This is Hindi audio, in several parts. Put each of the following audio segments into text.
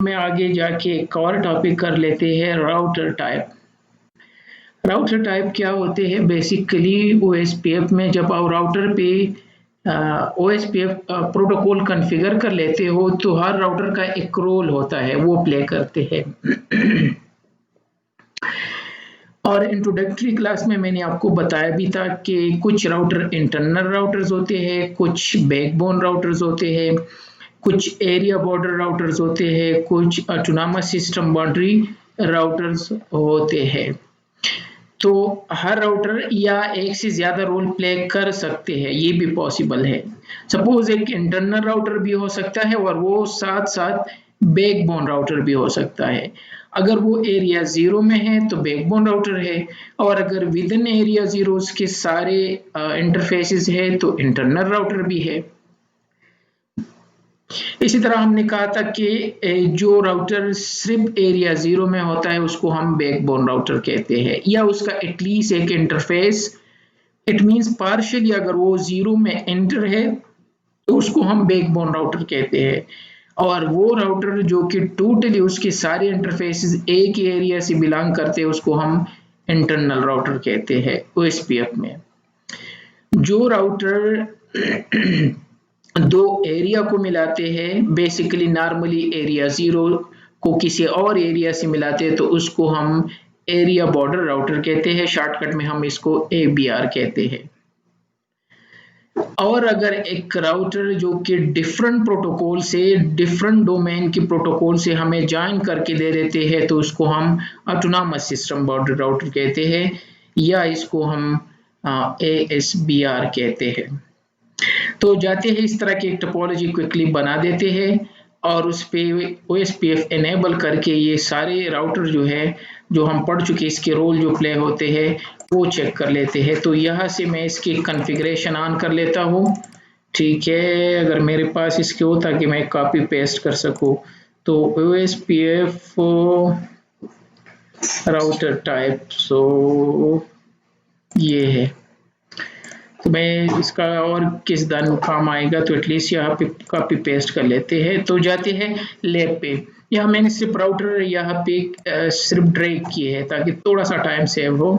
में आगे जाके एक और टॉपिक कर लेते हैं, राउटर टाइप। राउटर टाइप क्या होते हैं? बेसिकली OSPF में जब आप राउटर पे OSPF प्रोटोकॉल कॉन्फ़िगर कर लेते हो तो हर राउटर का एक रोल होता है, वो प्ले करते हैं। और इंट्रोडक्टरी क्लास में मैंने आपको बताया भी था कि कुछ राउटर इंटरनल राउटर्स होते हैं, कुछ बैकबोन राउटर्स होते हैं, कुछ एरिया बॉर्डर राउटर्स होते हैं, कुछ ऑटोनॉमस सिस्टम बाउंड्री राउटर्स होते हैं। तो हर राउटर या एक से ज्यादा रोल प्ले कर सकते हैं, ये भी पॉसिबल है। सपोज एक इंटरनल राउटर भी हो सकता है और वो साथ साथ बैकबोन राउटर भी हो सकता है। अगर वो एरिया 0 में है तो बैकबोन राउटर है, और अगर विद इन एरिया 0 के सारे इंटरफेसेस है तो इंटरनल राउटर भी है। इसी तरह हमने कहा था कि जो राउटर सिर्फ एरिया 0 में होता है उसको हम बैकबोन राउटर कहते हैं, या उसका एटलीस्ट एक इंटरफेस, इट मींस पार्शियली अगर वो 0 में एंटर है तो उसको हम बैकबोन राउटर कहते हैं। और वो राउटर जो कि टोटली उसके सारे इंटरफेसेस एक ही एरिया से बिलोंग करते हैं उसको हम इंटरनल राउटर कहते हैं OSPF में। जो राउटर दो एरिया को मिलाते हैं, बेसिकली नॉर्मली एरिया 0 को किसी और एरिया से मिलाते हैं तो उसको हम एरिया बॉर्डर राउटर कहते हैं, शॉर्टकट में हम इसको ABR कहते हैं। और अगर एक राउटर जो कि डिफरेंट प्रोटोकॉल से, डिफरेंट डोमेन के प्रोटोकॉल से हमें ज्वाइन करके दे देते हैं तो उसको हम ऑटोनॉमस सिस्टम बॉर्डर राउटर कहते हैं, या इसको हम ASBR कहते हैं। तो जाते हैं इस तरह की एक टोपोलॉजी क्विकली बना देते हैं और उस पे OSPF एनेबल करके ये सारे राउटर जो है जो हम पढ़ चुके इसके रोल जो प्ले होते हैं वो चेक कर लेते हैं। तो यहाँ से मैं इसकी कॉन्फ़िगरेशन ऑन कर लेता हूँ, ठीक है। अगर मेरे पास इसके होता कि मैं कॉपी पेस्ट कर सकूँ तो OSPF राउटर टाइप, सो ये है। तो मैं इसका और किस दान काम आएगा तो एटलीस्ट यहाँ पे कॉपी पेस्ट कर लेते हैं। तो जाते हैं लैब पे। यहाँ मैंने सिर्फ राउटर यहाँ पे सिर्फ ड्रैग किए हैं ताकि थोड़ा सा टाइम सेव हो,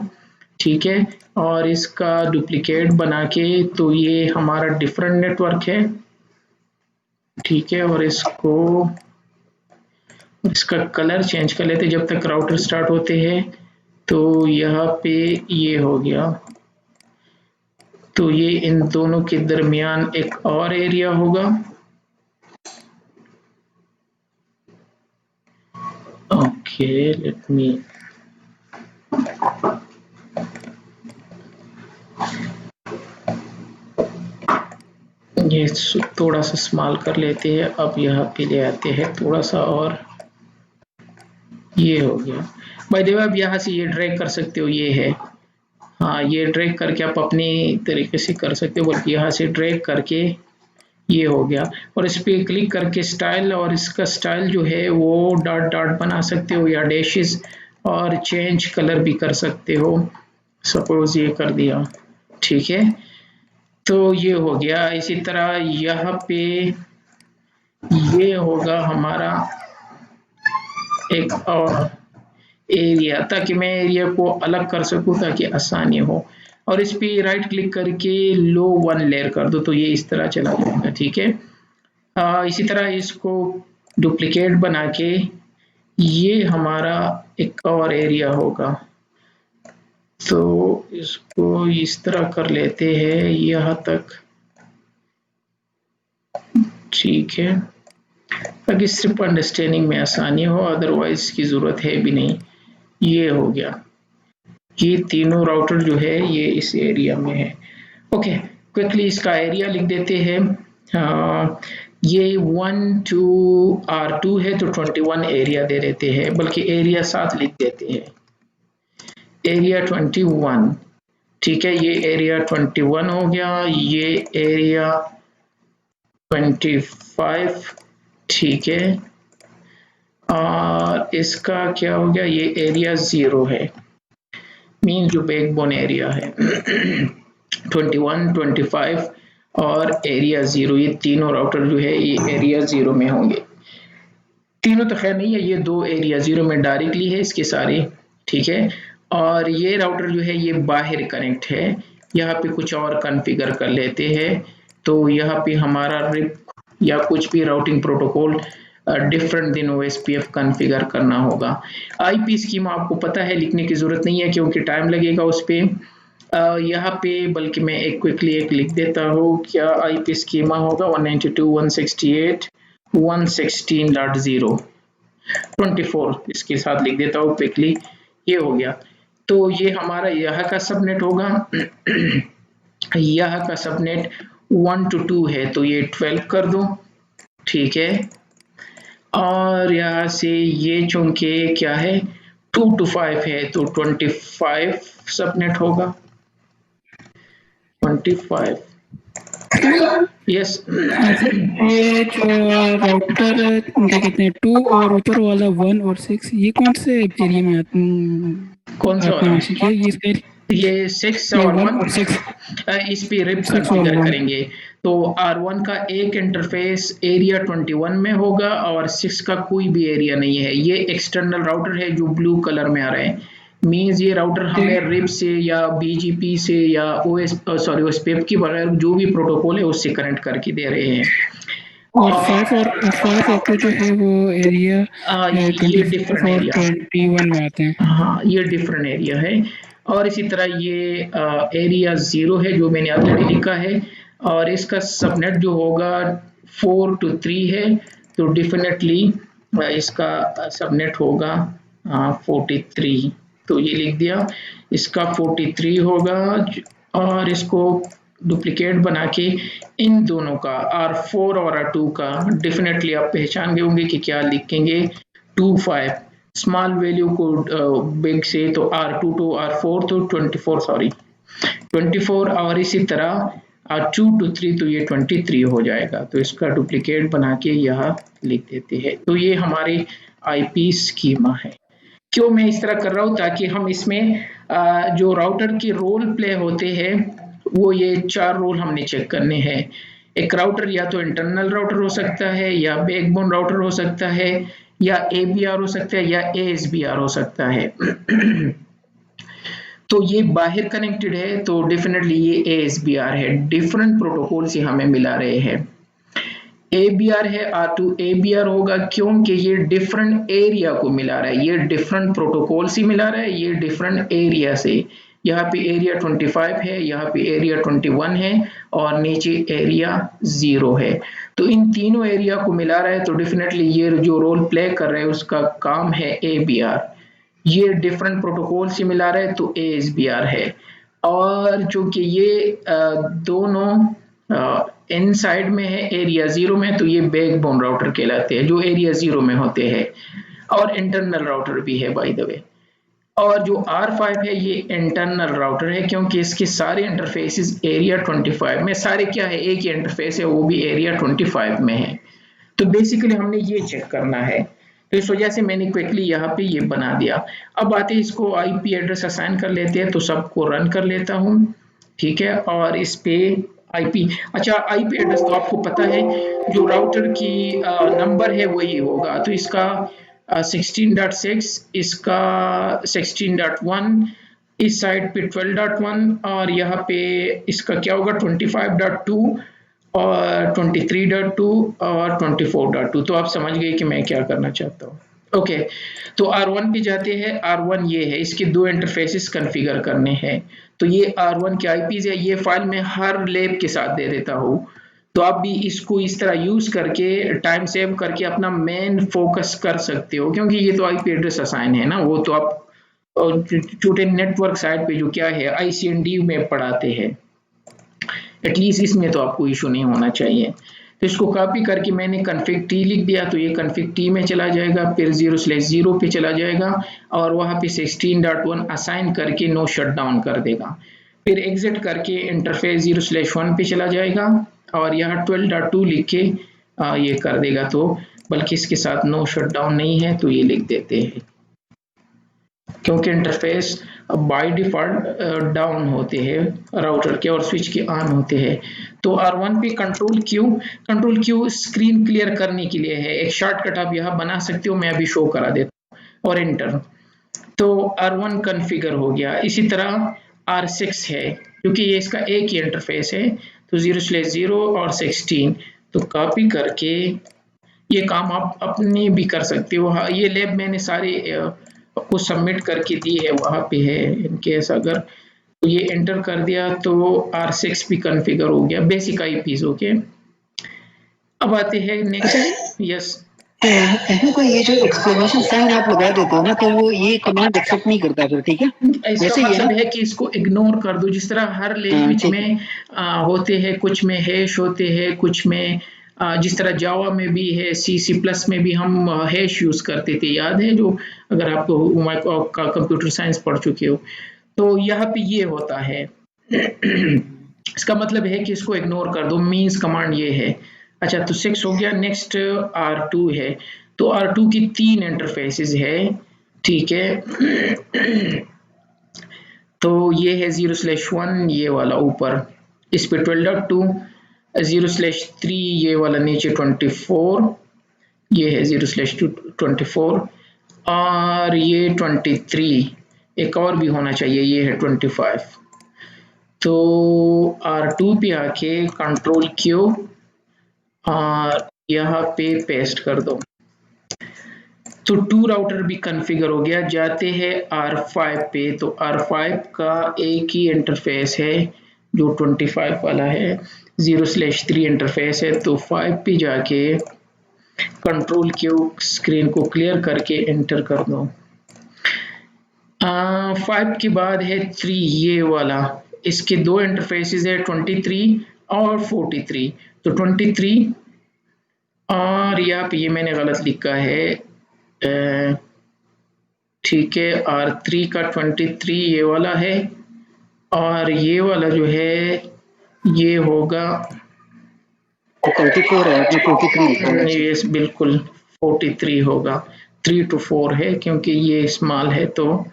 ठीक है। और इसका डुप्लीकेट बना के, तो ये हमारा डिफरेंट नेटवर्क है, ठीक है। और इसका कलर चेंज कर लेते जब तक राउटर स्टार्ट होते हैं। तो यहाँ पे ये हो गया, तो ये इन दोनों के दरमियान एक और एरिया होगा। ओके, लेट मी ये थोड़ा सा स्मॉल कर लेते हैं। अब यहाँ पे ले आते हैं थोड़ा सा, और ये हो गया। बाय द वे आप यहाँ से ये ड्रैग कर सकते हो, ये है, हाँ, ये ड्रैग करके आप अपनी तरीके से कर सकते हो, बल्कि यहाँ से ड्रैग करके ये हो गया। और इस पे क्लिक करके स्टाइल, और इसका स्टाइल जो है वो डॉट डॉट बना सकते हो या डैशेस, और चेंज कलर भी कर सकते हो। सपोज ये कर दिया, ठीक है। तो ये हो गया। इसी तरह यहाँ पे ये होगा हमारा एक और एरिया, ताकि मैं एरिया को अलग कर सकूं ताकि आसानी हो। और इस पे राइट क्लिक करके लो वन लेयर कर दो तो ये इस तरह चला जाएगा, ठीक है। इसी तरह इसको डुप्लीकेट बना के ये हमारा एक और एरिया होगा, तो इसको इस तरह कर लेते हैं यहाँ तक, ठीक है, ताकि सिर्फ अंडरस्टैंडिंग में आसानी हो, अदरवाइज इसकी जरूरत है भी नहीं। ये हो गया, ये तीनों राउटर जो है ये इस एरिया में है। ओके, क्विकली इसका एरिया लिख देते हैं। ये 1 2 R2 है तो 21 एरिया दे देते हैं, बल्कि एरिया साथ लिख देते हैं, एरिया 21, ठीक है। ये एरिया 21 हो गया, ये एरिया 25, ठीक है। और इसका क्या हो गया, ये एरिया 0 है, मीन जो बैकबोन एरिया है। 21, 25 और एरिया 0, ये तीनों राउटर जो है ये एरिया 0 में होंगे। तीनों तो खैर नहीं है, ये 2 एरिया 0 में डायरेक्टली है इसके सारे, ठीक है। और ये राउटर जो है ये बाहर कनेक्ट है। यहाँ पे कुछ और कॉन्फ़िगर कर लेते हैं। तो यहाँ पे हमारा रिप या कुछ भी routing protocol different than OSPF configure करना होगा। आईपी स्कीमा आपको पता है, लिखने की ज़रूरत नहीं है क्योंकि टाइम लगेगा उस पे। यहाँ पे बल्कि मैं एक क्विकली एक लिख देता हूँ, क्या आईपी स्कीमा होगा 192.168.116.0 24 इसके साथ लिख देता हूँ क्विकली, ये हो गया। तो ये हमारा यहाँ का सबनेट होगा। यहाँ का सबनेट 1 to 2 है तो ये 12 कर दो, ठीक है। और यहाँ से ये चूंकि क्या है 2 to 5 है तो 25 सबनेट होगा, 25 यस। ये जो राउटर क्या कहते हैं 2 और ऊपर वाला 1 और 6 ये कौन से एरिया में आते हैं? कौन सा आपने मेंशन किया ये 6 और 1 इस पे रिप कॉन्फ़िगर करेंगे। तो R1 का एक इंटरफेस एरिया 21 में होगा और 6 का कोई भी एरिया नहीं है। ये एक्सटर्नल राउटर है जो ब्लू कलर में आ रहा है, मीन्स ये राउटर हमें रिप से या बीजीपी से या ओएसपीएफ की बगैर जो भी प्रोटोकॉल है उससे कनेक्ट करके दे रहे हैं। और 5 और 2 जो है वो एरिया ये डिफरेंट एरिया 21 में आते हैं। हाँ, ये डिफरेंट एरिया है। और इसी तरह ये एरिया 0 है जो मैंने ऑलरेडी लिखा है, और इसका सबनेट जो होगा 4 to 3 है, तो डेफिनेटली इसका सबनेट होगा 43, तो ये लिख दिया, इसका 43 होगा। और इसको डुप्लीकेट बना के इन दोनों का R4 और R2 का डेफिनेटली आप पहचान गए होंगे कि क्या लिखेंगे, 25 स्मॉल वैल्यू को बिग से तो R2 to R4 तो 24 और इसी तरह R2 to 3 तो ये 23 हो जाएगा। तो इसका डुप्लीकेट बना के यहाँ लिख देते हैं। तो ये हमारी आईपी स्कीमा है। क्यों मैं इस तरह कर रहा हूँ, ताकि हम इसमें जो राउटर के रोल प्ले होते हैं वो ये 4 रोल हमने चेक करने हैं। एक राउटर या तो इंटरनल राउटर हो सकता है, या बैकबोन राउटर हो सकता है, या ABR हो सकता है, या ASBR हो सकता है। तो ये बाहर कनेक्टेड है तो डेफिनेटली ये ASBR है, डिफरेंट प्रोटोकॉल से हमें मिला रहे हैं। ABR है R2 ABR होगा क्योंकि ये डिफरेंट एरिया को मिला रहा है, ये डिफरेंट प्रोटोकॉल से मिला रहा है, ये डिफरेंट एरिया से। यहाँ पे एरिया 25 है, यहाँ पे एरिया 21 है, और नीचे एरिया 0 है। तो इन तीनों एरिया को मिला रहा है तो डेफिनेटली ये जो रोल प्ले कर रहे हैं उसका काम है ABR। ये डिफरेंट प्रोटोकॉल से मिला रहा है तो ASBR है। और चूंकि ये दोनों इन साइड में है एरिया 0 में, तो ये बैकबोन राउटर कहलाते हैं जो एरिया 0 में होते हैं, और इंटरनल राउटर भी है बाय द वे। और जो R5 है ये इंटरनल राउटर है क्योंकि इसके सारे इंटरफेसेस एरिया 25 में, सारे क्या है एक ही इंटरफेस है वो भी एरिया 25 में है। तो बेसिकली हमने ये चेक करना है, तो इस वजह से मैंने क्विकली यहाँ पे ये बना दिया। अब आते इसको आईपी एड्रेस असाइन कर लेते हैं, तो सबको रन कर लेता हूँ, ठीक है। और इस पे आईपी, अच्छा आईपी एड्रेस तो आपको पता है जो राउटर की नंबर है वही होगा, तो इसका 16.6, इसका 16.1, इस साइड पे 12.1, और यहाँ पे इसका क्या होगा 25.2 और 23.2 और 24.2। तो आप समझ गए कि मैं क्या करना चाहता हूँ। ओके, तो R1 पे जाते हैं। R1 ये है, इसके 2 इंटरफेसेस कॉन्फ़िगर करने हैं। तो ये R1 के आईपीज़ है, ये फाइल मैं हर लैब के साथ दे देता हूँ। तो आप भी इसको इस तरह यूज करके टाइम सेव करके अपना मेन फोकस कर सकते हो, क्योंकि ये तो आईपी एड्रेस असाइन है ना, वो तो आप छोटे नेटवर्क साइट पे जो क्या है ICND में पढ़ाते हैं, एटलीस्ट इसमें तो आपको इशू नहीं होना चाहिए। तो इसको कॉपी करके मैंने config t लिख दिया, तो ये config t में चला जाएगा, फिर 0/0 पे चला जाएगा, और वहाँ पे 16.1 असाइन करके नो शटडाउन कर देगा। फिर एग्जिट करके इंटरफेस 0/1 पे चला जाएगा, और यहाँ 12.2 लिख के ये कर देगा। तो बल्कि इसके साथ नो शटडाउन नहीं है तो ये लिख देते हैं। क्योंकि इंटरफेस बाय डिफॉल्ट डाउन होते हैं राउटर के और स्विच के ऑन होते हैं। तो R1 पे कंट्रोल क्यू स्क्रीन क्लियर करने के लिए है। एक शॉर्टकट आप यहाँ बना सकते हो, मैं अभी शो करा देता हूँ, और एंटर। तो R1 कॉन्फ़िगर हो गया। इसी तरह R6 है, क्योंकि ये इसका एक ही इंटरफेस है, तो 0/0 और 16 तो कॉपी करके ये काम आप अपने भी कर सकते हो। हाँ, ये लैब मैंने सारे आपको सबमिट करके दी है, वहाँ पे है इनकेस अगर। तो ये एंटर कर दिया तो R6 भी कॉन्फ़िगर हो गया, बेसिक आईपीज। ओके, अब आते हैं अच्छा, नेक्स्ट। यस, अहमद भाई, ये जो एक्सक्लेमेशन साइन आप लगा देते हो ना, तो वो ये कमांड एक्सेप्ट नहीं करता फिर, ठीक है? इसका वैसे ही है मतलब ना? है कि इसको इग्नोर कर दो। जिस तरह हर हाँ, लैंग्वेज ठीक है। में होते हैं, कुछ में हैश होते हैं, कुछ में जिस तरह जावा में भी है, सी प्लस में भी हम हैश यूज करते थे, याद है? जो अगर आप का कंप्यूटर साइंस पढ़ चुके हो, तो यहाँ पे ये होता है। इसका मतलब है कि इसको इग्नोर कर दो, मीन्स कमांड ये है। अच्छा, तो 6 हो गया। नेक्स्ट R2 है। तो R2 की 3 इंटरफेसेस है, ठीक है। तो ये है 0/1, ये वाला ऊपर, इस पे 12.2, 0/3 ये वाला नीचे 24, ये है 0/24, और ये 23, एक और भी होना चाहिए, ये है 25। तो R2 पे आके कंट्रोल क्यू और यहाँ पे पेस्ट कर दो। तो 2 राउटर भी कॉन्फ़िगर हो गया। जाते हैं R5 पे। तो R5 का एक ही इंटरफेस है जो 25 वाला है, 0/3 इंटरफेस है। तो 5 पे जाके कंट्रोल क्यू स्क्रीन को क्लियर करके एंटर कर दो। 5 के बाद है 3, ये वाला। इसके 2 इंटरफेसेस है, 23 और 43। तो 23, और यहाँ पे ये मैंने गलत लिखा है, ठीक है। R3 का 23 ये वाला है, और ये वाला जो है ये होगा 34 है, आपने 43 लिखा है। ये बिल्कुल 43 होगा। 3 to 4 है, क्योंकि ये स्मॉल है। तो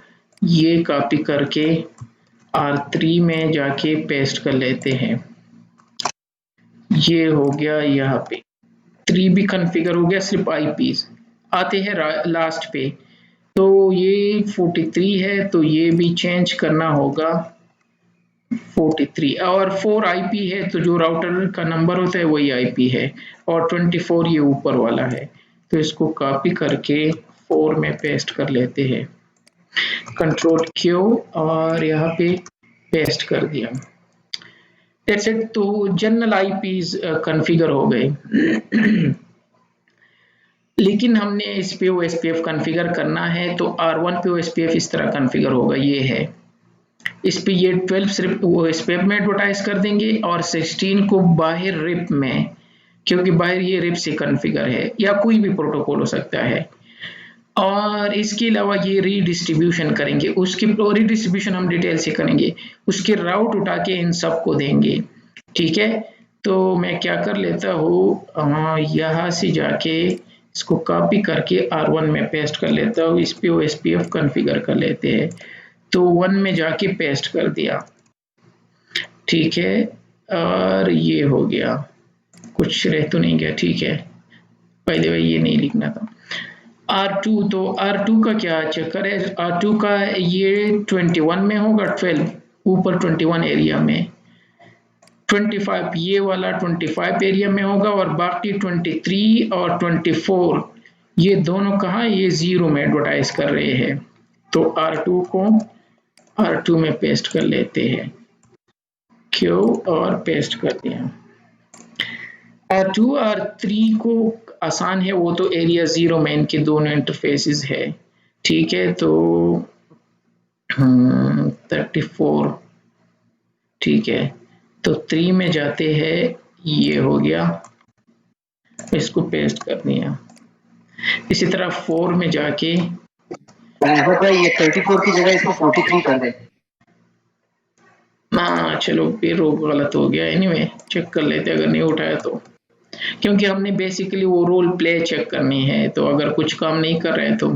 ये कॉपी करके R3 में जाके पेस्ट कर लेते हैं। ये हो गया यहाँ पे। 3 भी कॉन्फ़िगर हो गया, सिर्फ आईपीस। आते हैं लास्ट पे। तो ये 43 है, तो ये भी चेंज करना होगा 43, और 4 आईपी है, तो जो राउटर का नंबर होता है वही आईपी है, और 24 ये ऊपर वाला है। तो इसको कॉपी करके 4 में पेस्ट कर लेते हैं, कंट्रोल क्यू, और यहाँ पे पेस्ट कर दिया। That's it. तो जनरल आईपीज कॉन्फ़िगर हो गए। लेकिन हमने इस पे ओएसपीएफ कॉन्फ़िगर करना है, तो R1 पे ओएसपीएफ इस तरह कॉन्फ़िगर होगा, ये है। इस पे ये 12 सिर्फ ओएसपीएफ में एडवर्टाइज कर देंगे, और 16 को बाहर रिप में, क्योंकि बाहर ये रिप से कॉन्फ़िगर है, या कोई भी प्रोटोकॉल हो सकता है। और इसके अलावा ये रीडिस्ट्रीब्यूशन करेंगे, उसकी रीडिस्ट्रीब्यूशन हम डिटेल से करेंगे, उसके राउट उठा के इन सब को देंगे, ठीक है। तो मैं क्या कर लेता हूँ, यहाँ से जाके इसको कॉपी करके R1 में पेस्ट कर लेता हूँ। इस पे ओएसपीएफ कॉन्फ़िगर कर लेते हैं। तो 1 में जाके पेस्ट कर दिया, ठीक है। और ये हो गया, कुछ रह तो नहीं गया, ठीक है। पहले भाई ये नहीं लिखना था। R2, तो R2 का क्या चक्कर है? R2 का ये 21 में होगा, 12 ऊपर 21 एरिया में, 25 ये वाला 25 एरिया में होगा, और बाकी 23 और 24 ये दोनों कहाँ, ये 0 में एडवर्टाइज कर रहे हैं। तो R2 को R2 में पेस्ट कर लेते हैं, क्यू, और पेस्ट कर दिया। R2 R3 को आसान है, वो तो एरिया 0 में इनके दोनों इंटरफेसेस है, ठीक है। तो 34, ठीक है। तो 3 में जाते हैं, ये हो गया, इसको पेस्ट कर दिया। इसी तरह 4 में जाके, भाई ये 34 की जगह इसको 43 कर दे। ना चलो फिर वो गलत हो गया। एनीवे चेक कर लेते अगर नहीं उठाया तो, क्योंकि हमने बेसिकली वो रोल प्ले चेक करनी है, तो अगर कुछ काम नहीं कर रहे तो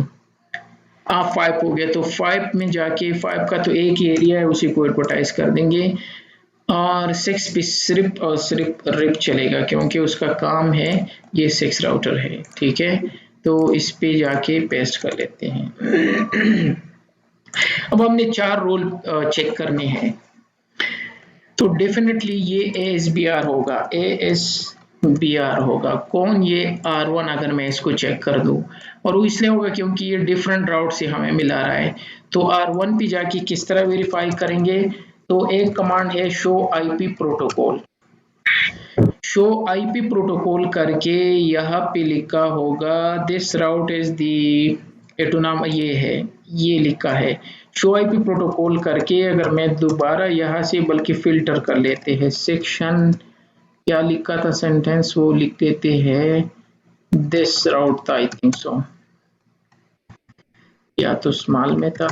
आप 5 हो गया, तो 5 में जाके 5 का तो एक ही एरिया है, उसी को एडवर्टाइज कर देंगे। और 6 पे सिर्फ और सिर्फ रिप चलेगा, क्योंकि उसका काम है, ये 6 राउटर है, ठीक है। तो इस पे जाके पेस्ट कर लेते हैं। अब हमने 4 रोल चेक करने हैं, तो डेफिनेटली ये ASBR होगा, ASBR होगा। कौन? ये R1, अगर मैं इसको चेक कर दूं, और वो इसलिए होगा क्योंकि ये डिफरेंट राउट से हमें मिला रहा है। तो R1 पे जाके किस तरह वेरीफाई करेंगे? तो एक कमांड है show IP protocol. Show IP protocol करके यहाँ पे लिखा होगा दिस राउट इज दी एटोनाम, ये है, ये लिखा है। शो आईपी प्रोटोकॉल करके अगर मैं दोबारा यहाँ से बल्कि फिल्टर कर लेते हैं, सेक्शन क्या लिखा था सेंटेंस, वो लिख देते हैं दिस राउट था, आई थिंक सो, या तो स्मॉल में था,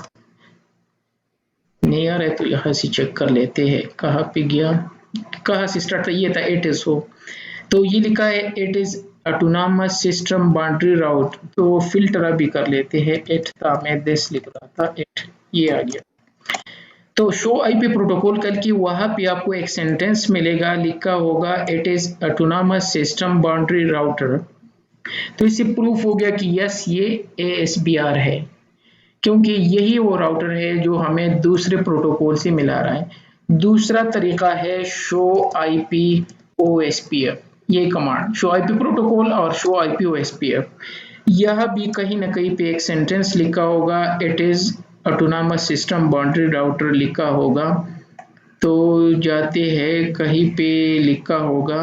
नहीं आ रहा है, तो यहाँ से चेक कर लेते हैं कहाँ पे गया, कहाँ से स्टार्ट था, ये था इट इज हो। तो ये लिखा है it is autonomous system boundary route, तो फिल्टर अभी कर लेते हैं, इट था, मैं दिस लिख रहा था, इट, ये आ गया। तो शो आईपी प्रोटोकॉल करके वहां पे आपको एक सेंटेंस मिलेगा, लिखा होगा it is autonomous system boundary router. तो इससे प्रूफ हो गया कि यस, ये ASBR है, क्योंकि यही वो राउटर है जो हमें दूसरे प्रोटोकॉल से मिला रहा है। दूसरा तरीका है शो आईपी OSPF, ये कमांड शो आईपी प्रोटोकॉल और शो आईपी OSPF, यह भी कहीं ना कहीं पे एक सेंटेंस लिखा होगा, it is autonomous system boundary router लिखा होगा। तो जाते हैं कहीं पे लिखा होगा,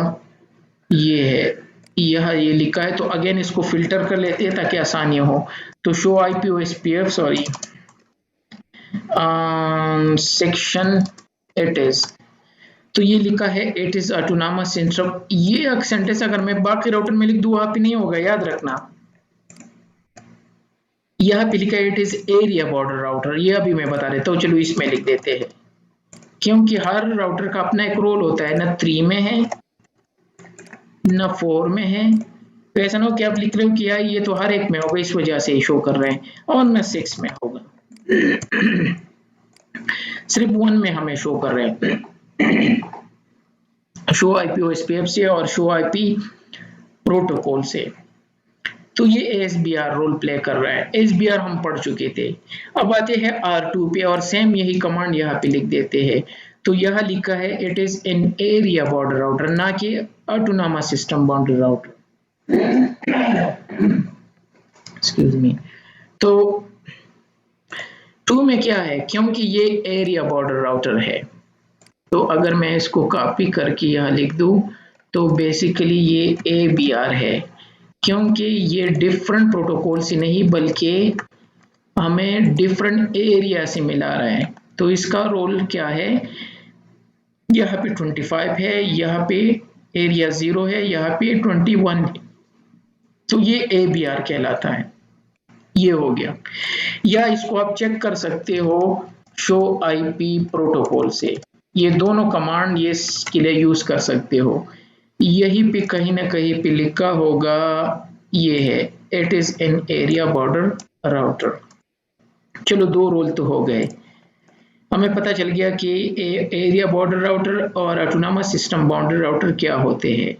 ये है, ये लिखा है, तो अगेन इसको फिल्टर कर लेते हैं ताकि आसानी हो। तो show IP OSPF, sorry, section it is, तो ये लिखा है इट इज ऑटोनॉमस सिस्टम। ये सेंटेंस अगर मैं बाकी राउटर में लिख दूं वहां पे नहीं होगा, याद रखना। यहाँ पे लिखा है it is area border router, ये अभी मैं बता देता हूँ, चलो इसमें लिख देते हैं, क्योंकि हर राउटर का अपना एक रोल होता है, ना 3 में है ना 4 में है। तो ऐसा ना हो कि आप लिख रहे हो कि यार ये तो हर एक में होगा, इस वजह से शो कर रहे हैं, और ना 6 में होगा, सिर्फ 1 में हमें शो कर रहे हैं, शो आईपी OSPF से और शो आईपी प्रोटोकॉल से। तो ये ASBR रोल प्ले कर रहा है, ASBR हम पढ़ चुके थे। अब आते हैं R2 पे और सेम यही कमांड यहाँ पे लिख देते हैं। तो यहाँ लिखा है it is an area border router, ना कि autonomous system boundary router, excuse me. तो 2 में क्या है, क्योंकि ये एरिया बॉर्डर राउटर है, तो अगर मैं इसको कॉपी करके यहाँ लिख दूं, तो बेसिकली ये ABR है, क्योंकि ये डिफरेंट प्रोटोकॉल से नहीं बल्कि हमें डिफरेंट एरिया से मिला रहा है। तो इसका रोल क्या है, यहाँ पे 25 है, यहाँ पे एरिया 0 है, यहाँ पे 21 है, तो ये ABR कहलाता है, ये हो गया। या इसको आप चेक कर सकते हो शो आईपी प्रोटोकॉल से, ये दोनों कमांड ये के लिए यूज कर सकते हो। यही पे कहीं ना कहीं पे लिखा होगा, ये है it is an area border router. चलो 2 रोल तो हो गए, हमें पता चल गया कि एरिया बॉर्डर राउटर और ऑटोनॉमस सिस्टम बाउंड्री राउटर क्या होते हैं।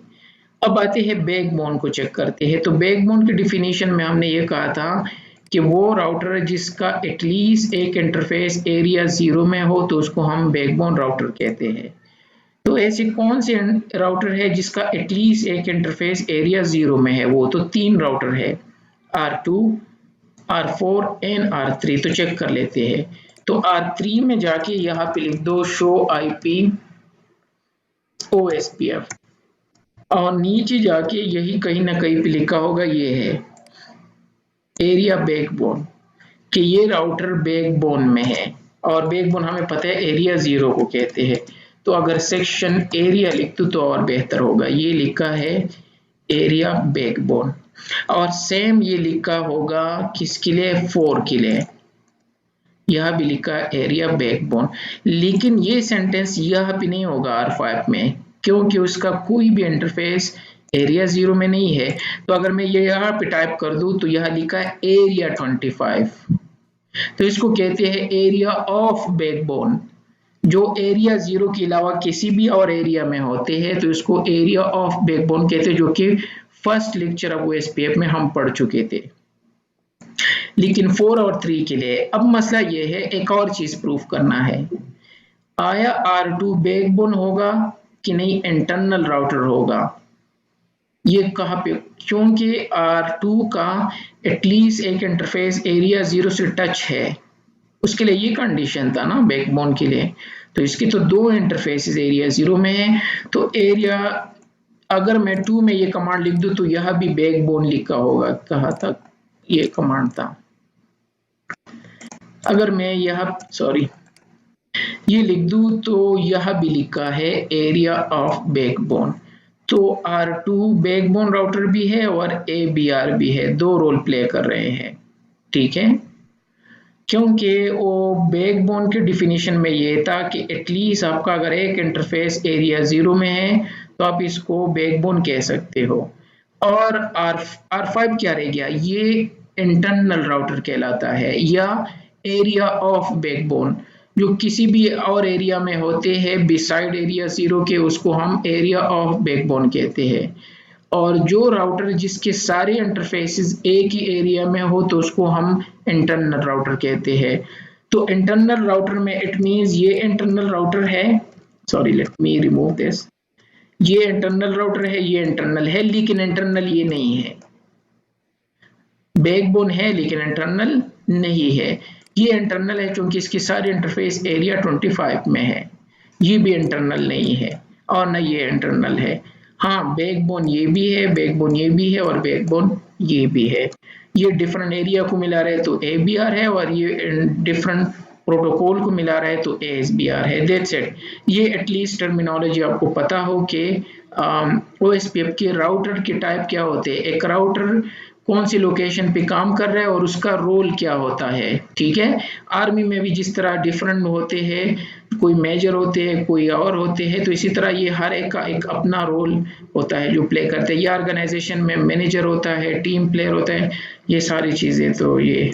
अब आते हैं बैकबोन को चेक करते हैं। तो बैकबोन की डिफिनीशन में हमने ये कहा था कि वो राउटर जिसका एटलीस्ट एक इंटरफेस एरिया 0 में हो, तो उसको हम बैकबोन राउटर कहते हैं। तो ऐसे कौन से राउटर है जिसका एटलीस्ट एक इंटरफेस एरिया 0 में है? वो तो 3 राउटर है, R2, R4 एंड R3। तो चेक कर लेते हैं। तो R3 में जाके यहाँ पे लिख दो शो आईपी OSPF, और नीचे जाके यही कहीं ना कहीं पे लिखा होगा, ये है एरिया बैकबोन, कि ये राउटर बैकबोन में है, और बैकबोन हमें पता है एरिया 0 को कहते हैं। तो अगर सेक्शन एरिया लिख दूं तो और बेहतर होगा, ये लिखा है एरिया बैकबोन, और सेम ये लिखा होगा किसके लिए, 4 के लिए, यह भी लिखा एरिया बैकबोन। लेकिन ये सेंटेंस यह भी नहीं होगा R5 में, क्योंकि उसका कोई भी इंटरफेस एरिया 0 में नहीं है। तो अगर मैं ये यहाँ पे टाइप कर दूं तो यह लिखा है एरिया 25, तो इसको कहते हैं एरिया ऑफ बैकबोन। जो एरिया 0 के अलावा किसी भी और एरिया में होते हैं तो इसको एरिया ऑफ बैकबोन कहते हैं, जो कि फर्स्ट लेक्चर ऑफ ओएसपीएफ में हम पढ़ चुके थे। लेकिन 4 और 3 के लिए अब मसला ये है, एक और चीज प्रूफ करना है, आया R2 बैकबोन होगा कि नहीं इंटरनल राउटर होगा। ये कहाँ पे, क्योंकि R2 का एटलीस्ट एक इंटरफेस एरिया 0 से टच है, उसके लिए ये कंडीशन था ना बैकबोन के लिए। तो इसके तो दो इंटरफेसेस एरिया 0 में है, तो एरिया अगर मैं 2 में ये कमांड लिख दूं तो यह भी बैकबोन लिखा होगा, कहाँ तक ये कमांड था। अगर मैं यह ये लिख दूं तो यह भी लिखा है एरिया ऑफ बैकबोन। तो R2 बैकबोन राउटर भी है और ABR भी है, दो रोल प्ले कर रहे हैं, ठीक है। क्योंकि वो बैकबोन के डिफिनीशन में ये था कि एटलीस्ट आपका अगर एक इंटरफेस एरिया 0 में है तो आप इसको बैकबोन कह सकते हो। और R5 क्या रह गया, ये इंटरनल राउटर कहलाता है या एरिया ऑफ बैकबोन। जो किसी भी और एरिया में होते हैं बिसाइड एरिया 0 के, उसको हम एरिया ऑफ बैकबोन कहते हैं। और जो राउटर जिसके सारे इंटरफेसेस एक ही एरिया में हो तो उसको हम इंटरनल राउटर कहते हैं। तो इंटरनल राउटर में इट मींस ये इंटरनल राउटर है, sorry let me remove this, ये इंटरनल राउटर है, ये इंटरनल है, लेकिन इंटरनल ये नहीं है। बैकबोन है लेकिन इंटरनल नहीं है। ये इंटरनल है क्योंकि इसकी सारी इंटरफेस एरिया 25 में है। ये भी इंटरनल नहीं है और न ये इंटरनल है। हाँ, बैकबोन ये भी है, बैकबोन ये भी है और बैकबोन ये भी है। ये डिफरेंट एरिया को मिला रहे तो ABR है और ये डिफरेंट प्रोटोकॉल को मिला रहा है तो ASBR है। That's it. ये एटलीस्ट टर्मिनोलॉजी आपको पता हो कि OSPF के राउटर के टाइप क्या होते हैं, एक राउटर कौन सी लोकेशन पे काम कर रहा है और उसका रोल क्या होता है, ठीक है। आर्मी में भी जिस तरह डिफरेंट होते हैं, कोई मेजर होते हैं, कोई और होते हैं, तो इसी तरह ये हर एक का एक अपना रोल होता है जो प्ले करते हैं। ये ऑर्गेनाइजेशन में मैनेजर होता है, टीम प्लेयर होता है, ये सारी चीजें तो ये